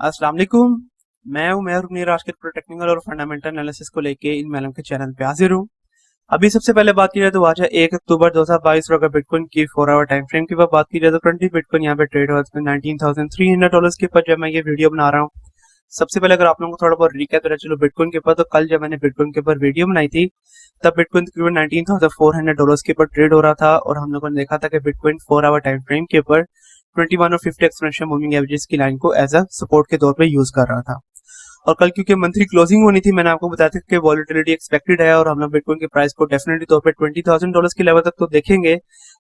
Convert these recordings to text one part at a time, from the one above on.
अस्सलाम वालेकुम। मैं हूं मेहर मुनीर, आज के टेक्निकल और फंडामेंटल एनालिसिस को लेके इन मैलम के चैनल पे हाजिर हूं। अभी सबसे पहले बात की जाए तो आज है 1 अक्टूबर 2022 और अगर बिटकॉइन की 4 आवर टाइम फ्रेम की बात की जाए तो करंटली बिटकॉइन यहाँ पे ट्रेड हो रहा है $19,300 के ऊपर जब मैं ये वीडियो बना रहा हूँ। सबसे पहले अगर आप लोगों को थोड़ा बहुत रिकैप करें चलो बिटकॉइन के ऊपर, तो कल जब मैंने बिटकॉइन के ऊपर वीडियो बनाई थी तब बिटकॉइन तकरीबन $19,400 के ऊपर ट्रेड हो रहा था और हम लोगों ने देखा था कि बिटकॉइन 4 आवर टाइम फ्रेम के ऊपर 21 और 50 एक्सपोनेंशियल मूविंग एवरेजेस की लाइन को एज अ सपोर्ट के तौर पे यूज कर रहा था। और कल क्योंकि मंथली क्लोजिंग होनी थी, मैंने आपको बताया था कि वॉलेटिलिटी एक्सपेक्टेड है और हम लोग बिटकॉइन के प्राइस को डेफिनेटली तौर पे $20,000 के लेवल तक तो देखेंगे,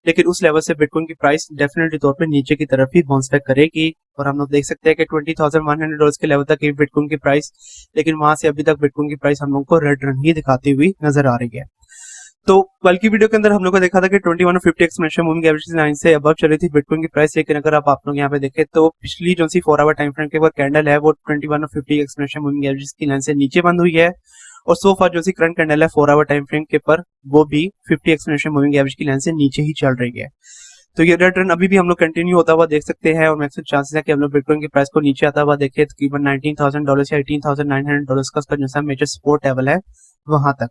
लेकिन उस लेवल से बिटकॉइन की प्राइस डेफिनेटली तौर पे नीचे की तरफ ही बाउंस बैक करेगी। और हम लोग देख सकते हैं कि $20,100 के लेवल तक बिटकॉइन की प्राइस, लेकिन वहां से अभी तक बिटकॉइन की प्राइस हम लोग को रेड रन ही दिखाती हुई नजर आ रही है। तो कल की वीडियो के अंदर हम लोग को देखा था कि 21 और 50 एक्सपोनेंशियल मूविंग एवरेज लाइन से अबव चली थी बिटकॉइन की प्राइस, लेकिन अगर आप लोग यहाँ पे देखें तो पिछली जो सी 4 आवर टाइम फ्रेम के ऊपर कैंडल है वो 21 और 50 एक्सपोनेंशियल मूविंग एवरेज की लाइन से नीचे बंद हुई है। और सो फार जो सी करंट कैंडल है 4 आवर टाइम फ्रेम के ऊपर वो भी 50 एक्सपोनेंशियल मूविंग एवरेज की लाइन से नीचे ही चल रही है। तो ये रेड रन अभी भी हम लोग कंटिन्यू होता हुआ देख सकते हैं और मैक्सिमम चांसेस है कि हम लोग बिटकॉइन की प्राइस को नीचे आता हुआ देखें तकरीबन $19,000 या $18,900 का उसका जो सा मेजर सपोर्ट लेवल है वहां तक।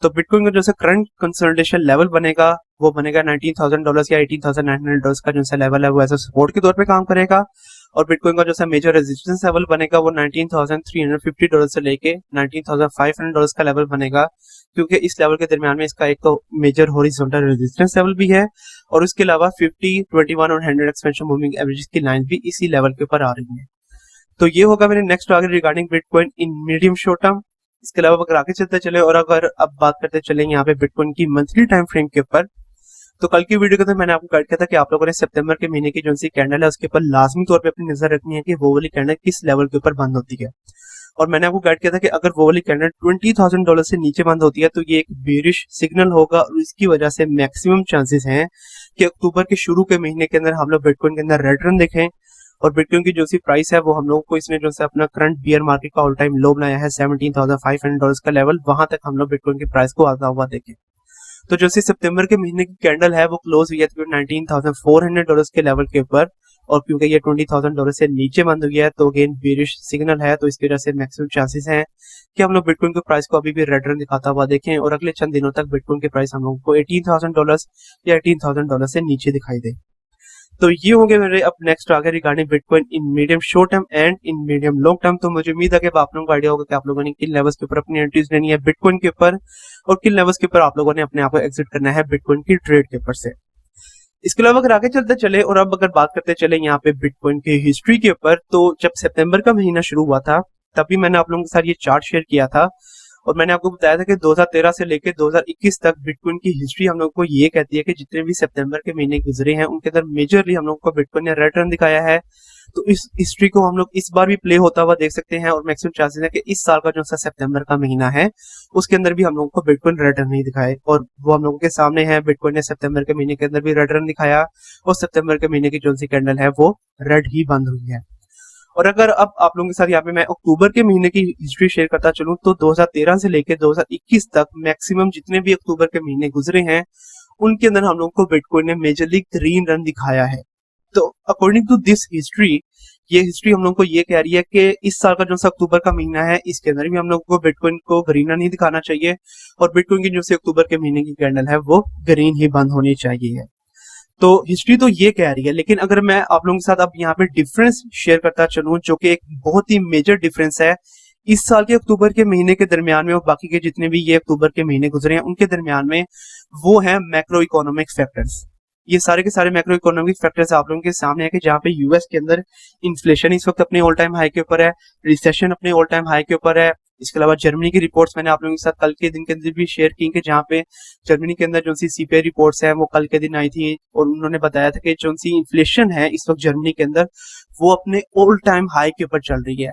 तो बिटकॉइन का जो सा करंट कंसोलिडेशन लेवल बनेगा वो बनेगा $19,000 या $18,900 का जो सा लेवल है वो ऐसा सपोर्ट के तौर पे काम करेगा। और बिटकॉइन का जो सा मेजर रेजिस्टेंस लेवल बनेगा वो $19,350 से लेके $19,500 का लेवल बनेगा, क्योंकि इस लेवल के दरमियान में इसका एक तो मेजर हॉरिजॉन्टल रेजिस्टेंस लेवल भी है और उसके अलावा 50, 21 और 100 एक्सपेंशन मूविंग एवरेज की लाइन भी इसी लेवल के ऊपर आ रही है। तो ये होगा मेरे next target regarding bitcoin in medium short term. इसके अलावा अगर आगे चलते चले और अगर अब बात करते चले यहाँ पे बिटकॉइन की मंथली टाइम फ्रेम के ऊपर, तो कल की वीडियो के अंदर मैंने आपको गाइड किया था कि आप लोगों ने सितंबर के महीने की जो सी कैंडल है उसके ऊपर लाजमी तौर पे अपनी नजर रखनी है कि वो वाली कैंडल किस लेवल के ऊपर बंद होती है। और मैंने आपको गाइड किया था कि अगर वो वाली कैंडल $20,000 से नीचे बंद होती है तो ये एक बेरिश सिग्नल होगा और इसकी वजह से मैक्सिमम चांसेस हैं कि अक्टूबर के शुरू के महीने के अंदर हम लोग बिटकॉइन के अंदर रेड रन देखें और बिटकॉइन की जो सी प्राइस है वो हम लोगों को इसने जो से अपना करंट बियर मार्केट का ऑल टाइम लो बनाया है $17,500 का लेवल, वहां तक हम लोग बिटकॉइन की प्राइस को आता हुआ देखें। तो जो सी सितंबर के महीने की कैंडल है वो क्लोज हुई है $19,400 के लेवल के ऊपर और क्योंकि ये $20,000 से नीचे बंद हो गया है तो अगेन बेरिश सिग्नल है, तो इसकी वजह से मैक्सिमम चांसेस हैं कि हम लोग बिटकॉइन के प्राइस को अभी भी रेड रन दिखाता हुआ देखें और अगले चंद दिनों तक बिटकॉइन के प्राइस हम लोगों को $18,000 या $18,000 से नीचे दिखाई दे। तो ये होंगे मेरे अब नेक्स्ट आगे regarding bitcoin in medium short term and in medium long term. तो मुझे उम्मीद है कि आप लोगों को आइडिया होगा कि आप लोगों ने किन लेवल्स के ऊपर अपनी एंट्रीज लेनी है बिटकॉइन के ऊपर और किन लेवल्स के ऊपर आप लोगों ने अपने आप को एग्जिट करना है बिटकॉइन की ट्रेड के ऊपर से। इसके अलावा अगर आगे चलते चले और अब अगर बात करते चले यहाँ पे बिटकॉइन की हिस्ट्री के ऊपर, तो जब सितंबर का महीना शुरू हुआ था तभी मैंने आप लोगों के साथ ये चार्ट शेयर किया था और मैंने आपको बताया था कि 2013 से लेकर 2021 तक बिटकॉइन की हिस्ट्री हम लोग को ये कहती है कि जितने भी सितंबर के महीने गुजरे हैं उनके अंदर मेजरली हम लोग को बिटकॉइन ने रेड रन दिखाया है। तो इस हिस्ट्री को हम लोग इस बार भी प्ले होता हुआ देख सकते हैं और मैक्सिमम चांसेस है कि इस साल का जो सा सितंबर का महीना है उसके अंदर भी हम लोगों को बिटकॉइन रेड रन नहीं दिखाए और वो हम लोगों के सामने है। बिटकॉइन ने सितंबर के महीने के अंदर भी रेड रन दिखाया और सितंबर के महीने की जो सी कैंडल है वो रेड ही बंद हुई है। और अगर अब आप लोगों के साथ यहाँ पे मैं अक्टूबर के महीने की हिस्ट्री शेयर करता चलूं तो 2013 से लेकर 2021 तक मैक्सिमम जितने भी अक्टूबर के महीने गुजरे हैं उनके अंदर हम लोगों को बिटकॉइन ने मेजरली ग्रीन रन दिखाया है। तो अकॉर्डिंग टू दिस हिस्ट्री, ये हिस्ट्री हम लोग को ये कह रही है कि इस साल का जो सा अक्टूबर का महीना है इसके अंदर भी हम लोग को बिटकॉइन को ग्रीन रन नहीं दिखाना चाहिए और बिटकॉइन की जो से अक्टूबर के महीने की कैंडल है वो ग्रीन ही बंद होनी चाहिए। तो हिस्ट्री तो ये कह रही है, लेकिन अगर मैं आप लोगों के साथ अब यहाँ पे डिफरेंस शेयर करता चलूं जो कि एक बहुत ही मेजर डिफरेंस है इस साल के अक्टूबर के महीने के दरमियान में और बाकी के जितने भी ये अक्टूबर के महीने गुजरे हैं उनके दरमियान में, वो है मैक्रो इकोनॉमिक फैक्टर्स। ये सारे के सारे मैक्रो इकोनॉमिक फैक्टर्स आप लोगों के सामने है कि जहाँ पे यूएस के अंदर इन्फ्लेशन इस वक्त अपने ऑल टाइम हाई के ऊपर है, रिसेशन अपने ऑल टाइम हाई के ऊपर है। इसके अलावा जर्मनी की रिपोर्ट्स मैंने आप लोगों के साथ कल के दिन के अंदर भी शेयर की कि जहाँ पे जर्मनी के अंदर जो सी सीपीआई रिपोर्ट्स है वो कल के दिन आई थी और उन्होंने बताया था कि जो सी इन्फ्लेशन है इस वक्त जर्मनी के अंदर वो अपने ऑल टाइम हाई के ऊपर चल रही है।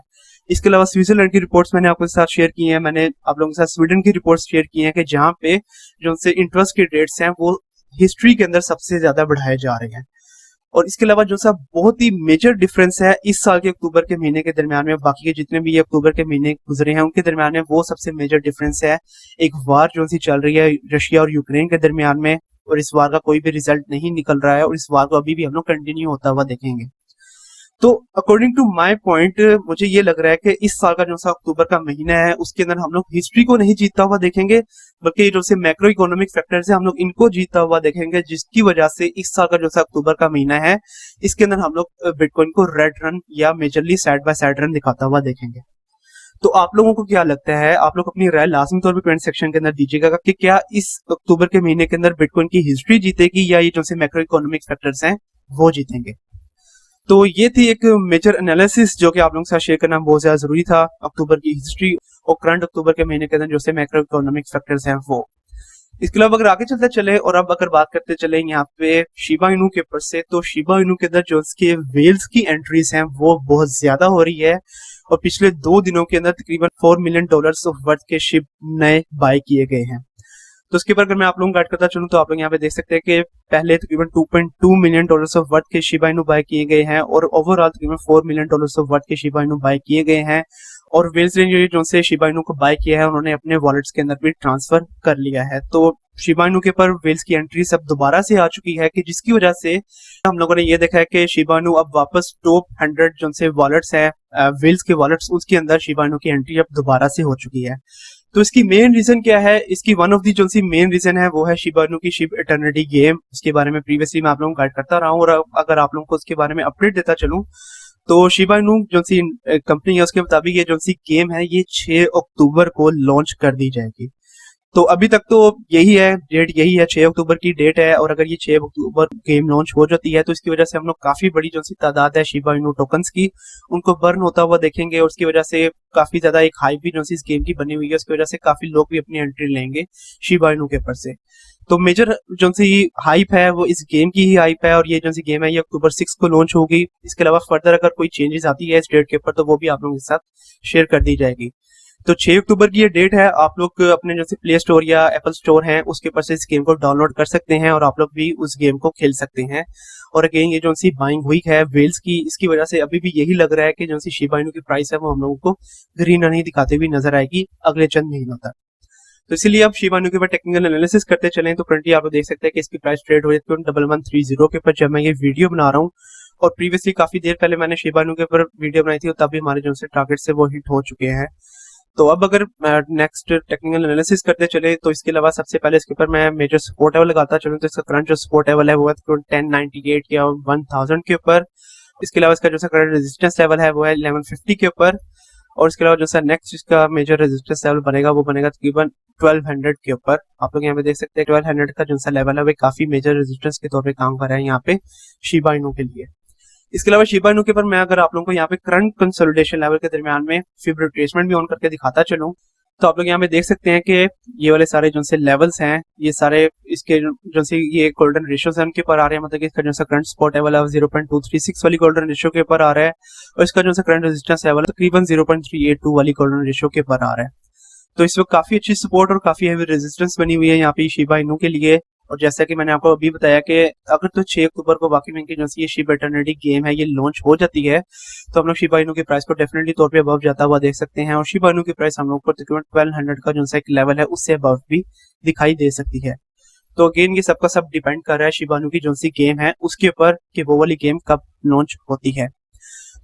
इसके अलावा स्विट्जरलैंड की रिपोर्ट्स मैंने आपके साथ शेयर की है, मैंने आप लोगों के साथ स्वीडन की रिपोर्ट्स शेयर की है कि जहाँ पे जो से इंटरेस्ट के रेट्स हैं वो हिस्ट्री के अंदर सबसे ज्यादा बढ़ाए जा रहे हैं। और इसके अलावा जो सा बहुत ही मेजर डिफरेंस है इस साल के अक्टूबर के महीने के दरमियान में बाकी के जितने भी ये अक्टूबर के महीने गुजरे हैं उनके दरमियान में, वो सबसे मेजर डिफरेंस है एक वार जो सी चल रही है रशिया और यूक्रेन के दरमियान में और इस वार का कोई भी रिजल्ट नहीं निकल रहा है और इस वार को अभी भी हम लोग कंटिन्यू होता हुआ देखेंगे। तो अकॉर्डिंग टू माय पॉइंट मुझे ये लग रहा है कि इस साल का जो सा अक्टूबर का महीना है उसके अंदर हम लोग हिस्ट्री को नहीं जीतता हुआ देखेंगे, बल्कि जो से मैक्रो इकोनॉमिक फैक्टर्स है हम लोग इनको जीतता हुआ देखेंगे, जिसकी वजह से इस साल का जो सा अक्टूबर का महीना है इसके अंदर हम लोग बिटकॉइन को रेड रन या majorly side by side run दिखाता हुआ देखेंगे। तो आप लोगों को क्या लगता है, आप लोग अपनी राय लाजमी तौर पर कमेंट सेक्शन के अंदर दीजिएगा कि क्या इस अक्टूबर के महीने के अंदर बिटकॉइन की हिस्ट्री जीतेगी या ये जो से मैक्रो इकोनॉमिक फैक्टर्स हैं वो जीतेंगे। तो ये थी एक मेजर एनालिसिस जो कि आप लोगों के साथ शेयर करना बहुत ज्यादा जरूरी था, अक्टूबर की हिस्ट्री और करंट अक्टूबर के महीने के अंदर जो से मैक्रो इकोनॉमिक फैक्टर्स हैं वो। इसके अलावा अगर आगे चलते चले और अब अगर बात करते चले यहाँ पे शिबा इनू के ऊपर से, तो शिबा इनू के अंदर जो इसके वेल्स की एंट्रीज हैं वो बहुत ज्यादा हो रही है और पिछले 2 दिनों के अंदर तकरीबन $4 मिलियन ऑफ वर्थ के शिप नए बाय किए गए हैं। तो उसके ऊपर अगर मैं आप लोगों को गाइड करता चलूं तो आप लोग यहाँ पे देख सकते हैं कि पहले तकरीबन $2.2 मिलियन ऑफ वर्थ के शिबा इनू बाय किए गए हैं और ओवरऑल तकरीबन $4 मिलियन ऑफ वर्थ के शिबा इनू बाय किए गए हैं और वेल्स रेंज जो से शिबा इनू को बाय किया है उन्होंने अपने वॉलेट्स के अंदर भी ट्रांसफर कर लिया है। तो शिबा इनू के ऊपर वेल्स की एंट्री सब दोबारा से आ चुकी है कि जिसकी वजह से हम लोगों ने ये देखा है कि शिबा इनू अब वापस टॉप 100 जो से वॉलेट्स है वेल्स के वॉलेट्स उसके अंदर शिबा इनू की एंट्री अब दोबारा से हो चुकी है। तो इसकी मेन रीजन क्या है, इसकी वन ऑफ दी जो सी मेन रीजन है वो है शिबा इनू की शिब इटर्निटी गेम। उसके बारे में प्रीवियसली मैं आप लोगों को गाइड करता रहा हूँ और अगर आप लोगों को उसके बारे में अपडेट देता चलूं तो शिबा इनू जो सी कंपनी है उसके मुताबिक ये जो सी गेम है ये 6 अक्टूबर को लॉन्च कर दी जाएगी। तो अभी तक तो यही है डेट, यही है 6 अक्टूबर की डेट है और अगर ये 6 अक्टूबर गेम लॉन्च हो जाती है तो इसकी वजह से हम लोग काफी बड़ी जो सी तादाद है शिबा इनू टोकन्स की उनको बर्न होता हुआ देखेंगे और उसकी वजह से काफी ज्यादा एक हाइप भी जो सी इस गेम की बनी हुई है, उसकी वजह से काफी लोग भी अपनी एंट्री लेंगे शिबा इनू के ऊपर से। तो मेजर जो सी हाइप है वो इस गेम की ही हाइप है और ये जो सी गेम है ये अक्टूबर 6 को लॉन्च होगी। इसके अलावा फर्दर अगर कोई चेंजेस आती है इस डेट के ऊपर तो वो भी आप लोगों के साथ शेयर कर दी जाएगी। तो 6 अक्टूबर की ये डेट है, आप लोग अपने जैसे प्ले स्टोर या एप्पल स्टोर है उसके ऊपर से इस गेम को डाउनलोड कर सकते हैं और आप लोग भी उस गेम को खेल सकते हैं। और अगेन ये जो सी बाइंग हुई है वेल्स की, इसकी वजह से अभी भी यही लग रहा है कि जो सी शिबा इनू की प्राइस है वो हम लोगों को ग्रीन नहीं दिखाते हुए नजर आएगी अगले चंद महीनों तक। तो इसीलिए अब शिबा इनू के ऊपर टेक्निकल एनालिसिस करते चलें तो करंटली आप लोग देख सकते हैं कि इसकी प्राइस ट्रेड हो रही है 1130 के ऊपर जब मैं ये वीडियो बना रहा हूँ और प्रीवियसली काफी देर पहले मैंने शिबा इनू के ऊपर वीडियो बनाई थी और तभी हमारे जो से टारगेट से वो हिट हो चुके हैं। तो अब अगर नेक्स्ट टेक्निकल एनालिसिस करते चले तो इसके अलावा सबसे पहले इसके ऊपर मैं मेजर सपोर्ट लेवल लगाता चलूँ तो इसका करंट जो सपोर्ट लेवल है वो है 1098 या 1000 के ऊपर। इसके अलावा इसका जो सा करंट रेजिस्टेंस लेवल है वो है 1150 के ऊपर और इसके अलावा जो सा नेक्स्ट इसका मेजर रेजिस्टेंस लेवल बनेगा वो बनेगा तकरीबन 1200 के ऊपर। आप लोग यहाँ पे देख सकते हैं 1200 का जो सा लेवल है वो काफी मेजर रेजिस्टेंस के तौर पर काम कर रहा है यहाँ पे शिबा इनू के लिए। इसके अलावा शिबा इनू के ऊपर मैं अगर आप लोगों को यहाँ पे करंट कंसोलिडेशन लेवल के दरमियान में फिब रिट्रेसमेंट भी ऑन करके दिखाता चलूं तो आप लोग यहाँ पे देख सकते हैं कि ये वाले सारे जो से लेवल्स हैं ये सारे इसके जो से ये गोल्डन रेशियोज हैं उनके ऊपर आ रहे हैं, मतलब कि इसका जो सा करंट सपोर्ट लेवल है 0.236 वाली गोल्डन रेशियो के ऊपर आ रहा है और इसका जो सा करंट रेजिस्टेंस लेवल तकरीबन 0.382 वाली गोल्डन रेशियो के ऊपर आ रहा है। तो इस वक्त काफी अच्छी सपोर्ट और काफी हैवी रेजिस्टेंस बनी हुई है यहाँ पे शिबा इनू के लिए। और जैसा कि मैंने आपको अभी बताया कि अगर तो 6 अक्टूबर को बाकी में जो ये शिबा इटर्निटी गेम है ये लॉन्च हो जाती है तो हम लोग शिबा इनू की प्राइस को डेफिनेटली तौर पे अबव जाता हुआ देख सकते हैं और शिबा इनू की प्राइस हम लोग को तकरीबन 1200 का जो सा एक लेवल है उससे अबव भी दिखाई दे सकती है। तो अगेन ये सबका सब डिपेंड कर रहा है शिबा इनू की जो सी गेम है उसके ऊपर कि वो वाली गेम कब लॉन्च होती है।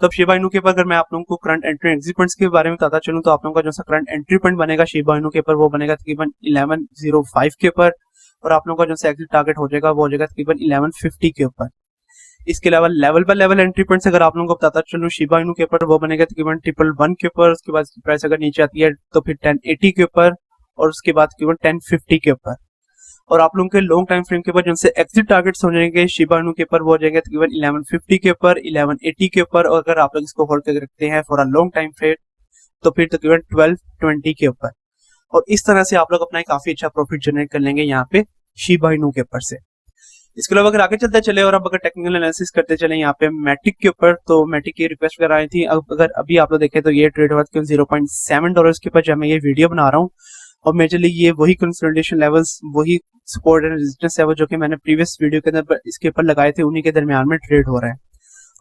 तो अब शिबा इनू के ऊपर अगर मैं आप लोगों को करंट एंट्री एग्जिट पॉइंट्स के बारे में बताता चलूं तो आप लोगों का जो सा करंट एंट्री पॉइंट बनेगा शिबा इनू के ऊपर वो बनेगा तकरीबन 1105 के ऊपर और आप लोगों का जो सा एग्जिट टारगेट हो जाएगा वो हो जाएगा तकरीबन 1150 के ऊपर। इसके अलावा level by level entry points अगर आप लोगों को बताता चलूं शिबा इनू के ऊपर वो बनेगा तकरीबन 111 के ऊपर। उसके बाद प्राइस अगर नीचे आती है तो फिर 1080 के ऊपर और उसके बाद तकरीबन 1050 के ऊपर। और आप लोगों के लॉन्ग टाइम फ्रेम के ऊपर जिनसे एग्जिट टारगेट्स हो जाएंगे शिबा इनू के ऊपर वो हो जाएंगे तकरीबन 1150 के ऊपर 1180 के ऊपर और अगर आप लोग इसको होल्ड करके रखते हैं for a long time frame तो फिर तकरीबन 1220 के ऊपर। और इस तरह से आप लोग अपना काफी अच्छा प्रॉफिट जनरेट कर लेंगे यहाँ पे शिबा इनू के ऊपर से। इसके अलावा अगर आगे चलते चले और अब अगर टेक्निकल एनालिसिस करते चले यहाँ पे मैटिक के ऊपर तो मैटिक की रिक्वेस्ट कर आई थी। अब अगर अभी आप लोग देखें तो ये ट्रेड हुआ $0.7 के ऊपर जब मैं ये वीडियो बना रहा हूँ और मेजरली ये वही कंसोलिडेशन लेवल्स वही सपोर्ट एंड रेजिस्टेंस लेवल जो कि मैंने प्रीवियस वीडियो के अंदर इसके ऊपर लगाए थे उन्हीं के दरमियान में ट्रेड हो रहा है।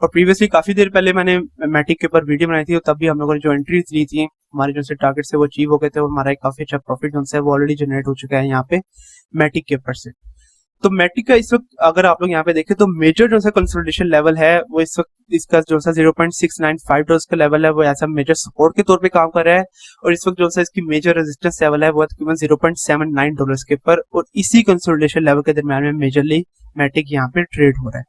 और प्रीवियसली काफी देर पहले मैंने मैटिक के ऊपर वीडियो बनाई थी और तब भी हम लोगों ने जो एंट्रीज ली थी हमारे जो से टारगेट से वो अचीव हो गए थे और हमारा एक काफी अच्छा प्रॉफिट जो है वो ऑलरेडी जनरेट हो चुका है यहाँ पे मैटिक के ऊपर से। तो मैटिक का इस वक्त अगर आप लोग यहाँ पे देखें तो मेजर जो सा कंसोलिडेशन लेवल है वो इस वक्त इसका जो सा $0.695 का लेवल है वो ऐसा मेजर सपोर्ट के तौर पे काम कर रहा है, और इस वक्त जो सा इसकी मेजर रेजिस्टेंस लेवल है वो तकरीबन $0.79 के ऊपर, और इसी कंसोलिडेशन लेवल के दरम्यान में मेजरली मैटिक यहाँ पे ट्रेड हो रहा है।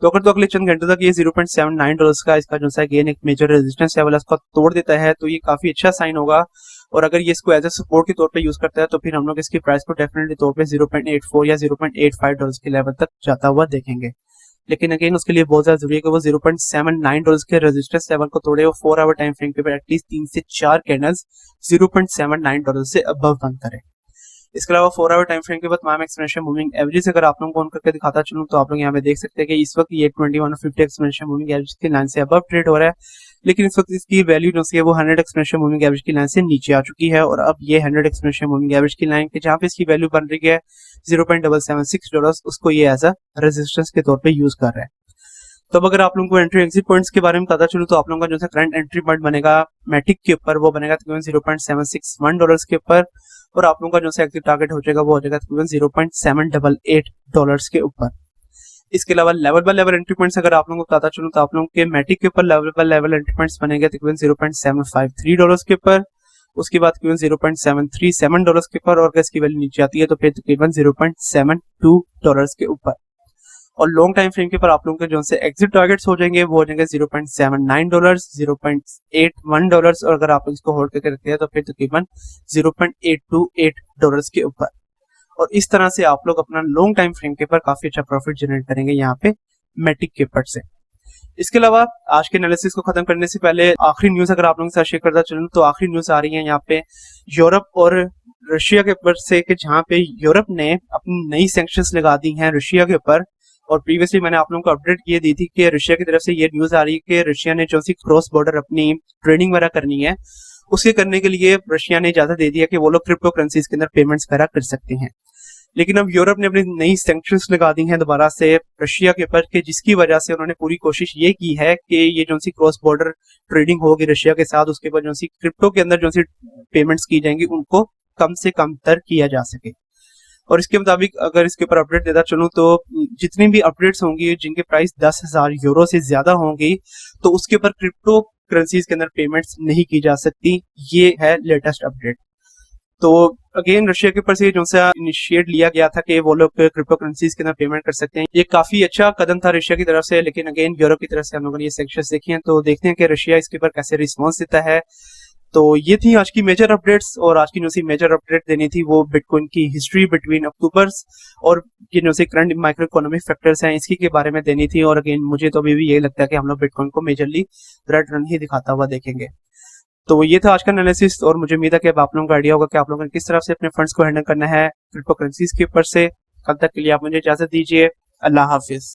तो अगर तो अगले चंद घंटों तक ये $0.79 का इसका जो सा गेन एक मेजर रेजिस्टेंस लेवल है उसका तोड़ देता है तो ये काफी अच्छा साइन होगा, और अगर ये इसको एज ए सपोर्ट के तौर पे यूज करता है तो फिर हम लोग इसकी प्राइस को डेफिनेटली तौर पे 0.84 या $0.85 के लेवल तक जाता हुआ देखेंगे। लेकिन अगेन उसके लिए बहुत ज्यादा जरूरी है कि वो $0.79 के रेजिस्टेंस लेवल को तोड़े, वो 4 आवर टाइम फ्रेम के ऊपर एटलीस्ट 3 से 4 कैंडल्स $0.79 से अबव बंद करें। इसके अलावा 4 आवर टाइम फ्रेम के बाद तमाम एक्सपोनेंशियल मूविंग एवरेज अगर आप लोगों को ऑन करके दिखाता चलूं तो आप लोग यहाँ पे देख सकते हैं कि इस वक्त ये 2150 एक्सपोनेंशियल मूविंग एवरेज की लाइन से अबव ट्रेड हो रहा है, लेकिन इस वक्त इसकी वैल्यू जो है वो 100 एक्सपोनेंशियल मूविंग एवरेज की लाइन से नीचे आ चुकी है, और अब ये 100 एक्सपोनेंशियल मूविंग एवरेज की लाइन के जहाँ पे इसकी वैल्यू बन रही है $0.776, उसको ये एज अ रेजिस्टेंस के तौर पर यूज कर रहा है। तो अगर आप लोगों को एंट्री एग्जिट पॉइंट्स के बारे में पता चलूं तो आप लोगों का जो है करंट एंट्री पॉइंट बनेगा मैटिक के ऊपर वो बनेगा तकरीबन $0.761 के ऊपर, और आप लोगों का जो है एग्जिट टारगेट हो जाएगा वो हो जाएगा तकरीबन $0.788 के ऊपर। इसके अलावा level by level entry points अगर आप लोगों को पता चलूं तो आप लोगों के मैटिक के ऊपर level by level entry points बनेंगे तकरीबन $0.753 के ऊपर, उसके बाद तकरीबन $0.737 के ऊपर, और अगर इसकी वैल्यू नीचे आती है तो फिर तकरीबन $0.72 के ऊपर। और लॉन्ग टाइम फ्रेम के ऊपर आप लोगों के जो से एग्जिट टारगेट्स हो जाएंगे वो हो जाएंगे $0.79, $0.81, और अगर आप इसको होल्ड करके रखते हैं तो फिर तकरीबन $0.828 के ऊपर। और इस तरह से आप लोग अपना लॉन्ग टाइम फ्रेम के ऊपर काफी अच्छा प्रॉफिट जनरेट करेंगे यहाँ पे मैटिक के ऊपर से। इसके अलावा आज के एनालिसिस को खत्म करने से पहले आखिरी न्यूज अगर आप लोगों के साथ शेयर करता चलूं तो आखिरी न्यूज आ रही है यहाँ पे यूरोप और रशिया के ऊपर से, कि जहाँ पे यूरोप ने अपनी नई सैंक्शंस लगा दी हैं रशिया के ऊपर। और प्रीवियसली मैंने आप लोगों को अपडेट ये दी थी कि रशिया की तरफ से ये न्यूज आ रही है कि रशिया ने जो सी क्रॉस बॉर्डर अपनी ट्रेडिंग वगैरह करनी है उसके करने के लिए रशिया ने इजाजत दे दी है कि वो लोग क्रिप्टो करेंसीज के अंदर पेमेंट्स वगैरह कर सकते हैं। लेकिन अब यूरोप ने अपनी नई सैंक्शंस लगा दी हैं दोबारा से रशिया के ऊपर, के जिसकी वजह से उन्होंने पूरी कोशिश ये की है कि ये जो सी क्रॉस बॉर्डर ट्रेडिंग होगी रशिया के साथ उसके बाद जो सी क्रिप्टो के अंदर जो सी पेमेंट्स की जाएंगी उनको कम से कम तर किया जा सके। और इसके मुताबिक अगर इसके ऊपर अपडेट देता चलूं तो जितनी भी अपडेट्स होंगी जिनके प्राइस 10,000 यूरो से ज्यादा होंगी तो उसके ऊपर क्रिप्टो करेंसीज के अंदर पेमेंट्स नहीं की जा सकती। ये है लेटेस्ट अपडेट। तो अगेन रशिया के ऊपर से जो सा इनिशिएट लिया गया था कि वो लोग क्रिप्टो करेंसीज के अंदर पेमेंट कर सकते हैं, ये काफी अच्छा कदम था रशिया की तरफ से। लेकिन अगेन यूरोप की तरफ से हम लोगों ने ये सेक्शंस देखी हैं, तो देखते हैं कि रशिया इसके ऊपर कैसे रिस्पॉन्स देता है। तो ये थी आज की मेजर अपडेट्स, और आज की जो सी मेजर अपडेट देनी थी वो बिटकॉइन की हिस्ट्री बिटवीन अक्टूबर और ये जो सी करंट माइक्रो इकोनॉमिक फैक्टर्स हैं इसकी के बारे में देनी थी। और अगेन मुझे तो अभी भी ये लगता है कि हम लोग बिटकॉइन को मेजरली रेड रन ही दिखाता हुआ देखेंगे। तो ये था आज का एनालिसिस, और मुझे उम्मीद है कि अब आप लोगों को आइडिया होगा कि आप लोगों ने किस तरह से अपने फंड्स को हैंडल करना है क्रिप्टो करेंसीज के ऊपर से। कल तक के लिए आप मुझे इजाजत दीजिए। अल्लाह हाफिज।